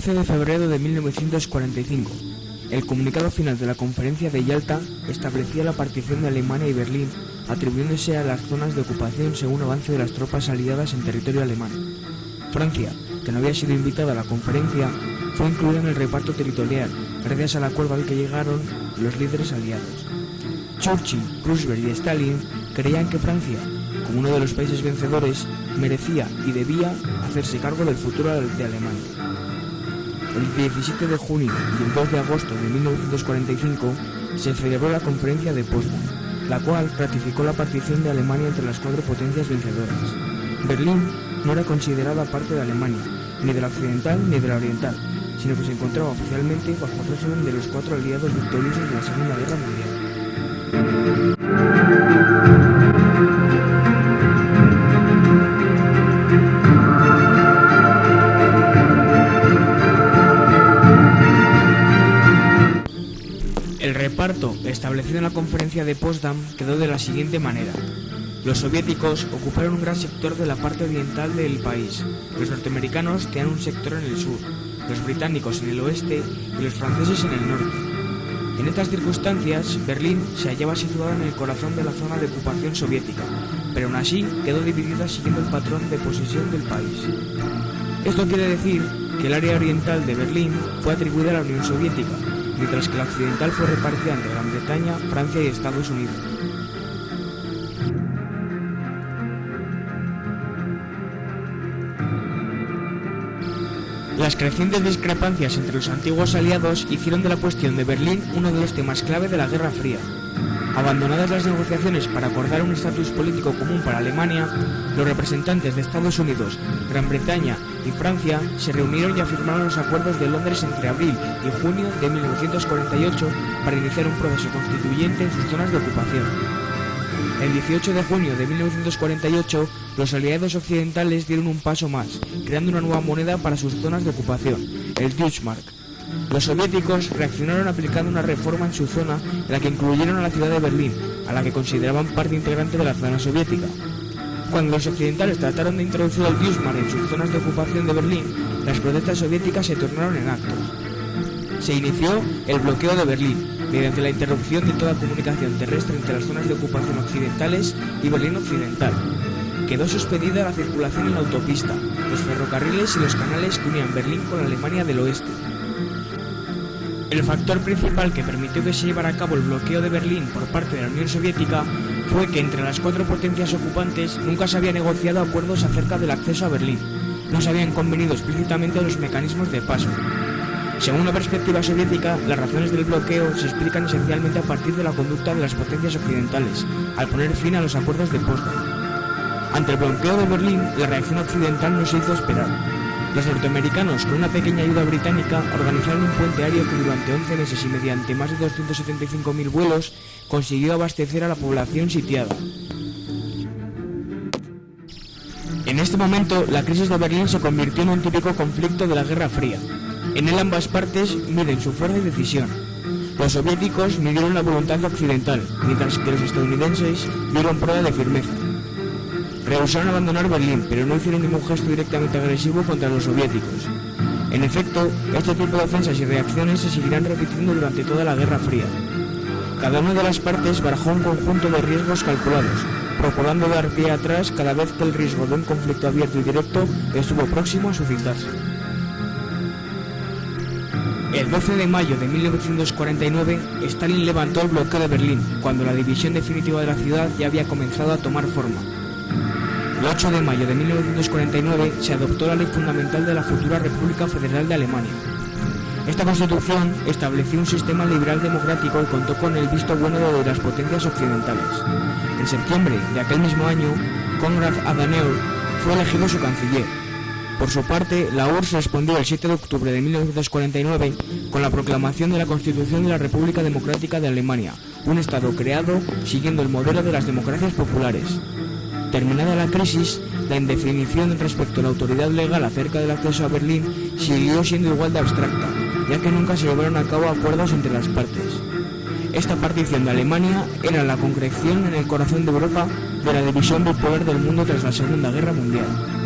11 de febrero de 1945, el comunicado final de la Conferencia de Yalta establecía la partición de Alemania y Berlín, atribuyéndose a las zonas de ocupación según avance de las tropas aliadas en territorio alemán. Francia, que no había sido invitada a la conferencia, fue incluida en el reparto territorial, gracias al acuerdo al que llegaron los líderes aliados. Churchill, Roosevelt y Stalin creían que Francia, como uno de los países vencedores, merecía y debía hacerse cargo del futuro de Alemania. El 17 de junio y el 2 de agosto de 1945 se celebró la Conferencia de Potsdam, la cual ratificó la partición de Alemania entre las cuatro potencias vencedoras. Berlín no era considerada parte de Alemania, ni de la occidental ni de la oriental, sino que se encontraba oficialmente bajo el régimen de los cuatro aliados victoriosos de la Segunda Guerra Mundial. El reparto establecido en la Conferencia de Potsdam quedó de la siguiente manera. Los soviéticos ocuparon un gran sector de la parte oriental del país, los norteamericanos tenían un sector en el sur, los británicos en el oeste y los franceses en el norte. En estas circunstancias, Berlín se hallaba situada en el corazón de la zona de ocupación soviética, pero aún así quedó dividida siguiendo el patrón de posesión del país. Esto quiere decir que el área oriental de Berlín fue atribuida a la Unión Soviética, mientras que la occidental fue repartida entre Gran Bretaña, Francia y Estados Unidos. Las crecientes discrepancias entre los antiguos aliados hicieron de la cuestión de Berlín uno de los temas clave de la Guerra Fría. Abandonadas las negociaciones para acordar un estatus político común para Alemania, los representantes de Estados Unidos, Gran Bretaña y Francia se reunieron y afirmaron los acuerdos de Londres entre abril y junio de 1948 para iniciar un proceso constituyente en sus zonas de ocupación. El 18 de junio de 1948, los aliados occidentales dieron un paso más, creando una nueva moneda para sus zonas de ocupación, el Deutschmark. Los soviéticos reaccionaron aplicando una reforma en su zona en la que incluyeron a la ciudad de Berlín, a la que consideraban parte integrante de la zona soviética. Cuando los occidentales trataron de introducir el Deutschmark en sus zonas de ocupación de Berlín, las protestas soviéticas se tornaron en actos. Se inició el bloqueo de Berlín, mediante la interrupción de toda comunicación terrestre entre las zonas de ocupación occidentales y Berlín occidental. Quedó suspendida la circulación en la autopista, los ferrocarriles y los canales que unían Berlín con la Alemania del oeste. El factor principal que permitió que se llevara a cabo el bloqueo de Berlín por parte de la Unión Soviética fue que entre las cuatro potencias ocupantes nunca se había negociado acuerdos acerca del acceso a Berlín, no se habían convenido explícitamente los mecanismos de paso. Según la perspectiva soviética, las razones del bloqueo se explican esencialmente a partir de la conducta de las potencias occidentales, al poner fin a los acuerdos de Potsdam. Ante el bloqueo de Berlín, la reacción occidental no se hizo esperar. Los norteamericanos, con una pequeña ayuda británica, organizaron un puente aéreo que durante 11 meses y mediante más de 275.000 vuelos consiguió abastecer a la población sitiada. En este momento, la crisis de Berlín se convirtió en un típico conflicto de la Guerra Fría. En él ambas partes miden su fuerza y decisión. Los soviéticos midieron la voluntad occidental, mientras que los estadounidenses dieron prueba de firmeza. Rehusaron abandonar Berlín, pero no hicieron ningún gesto directamente agresivo contra los soviéticos. En efecto, este tipo de ofensas y reacciones se seguirán repitiendo durante toda la Guerra Fría. Cada una de las partes barajó un conjunto de riesgos calculados, procurando dar pie atrás cada vez que el riesgo de un conflicto abierto y directo estuvo próximo a suscitarse. El 12 de mayo de 1949, Stalin levantó el bloqueo de Berlín, cuando la división definitiva de la ciudad ya había comenzado a tomar forma. El 8 de mayo de 1949 se adoptó la ley fundamental de la futura República Federal de Alemania. Esta constitución estableció un sistema liberal democrático y contó con el visto bueno de las potencias occidentales. En septiembre de aquel mismo año, Konrad Adenauer fue elegido su canciller. Por su parte, la URSS respondió el 7 de octubre de 1949 con la proclamación de la Constitución de la República Democrática de Alemania, un Estado creado siguiendo el modelo de las democracias populares. Terminada la crisis, la indefinición respecto a la autoridad legal acerca del acceso a Berlín siguió siendo igual de abstracta, ya que nunca se llevaron a cabo acuerdos entre las partes. Esta partición de Alemania era la concreción en el corazón de Europa de la división bipolar del mundo tras la Segunda Guerra Mundial.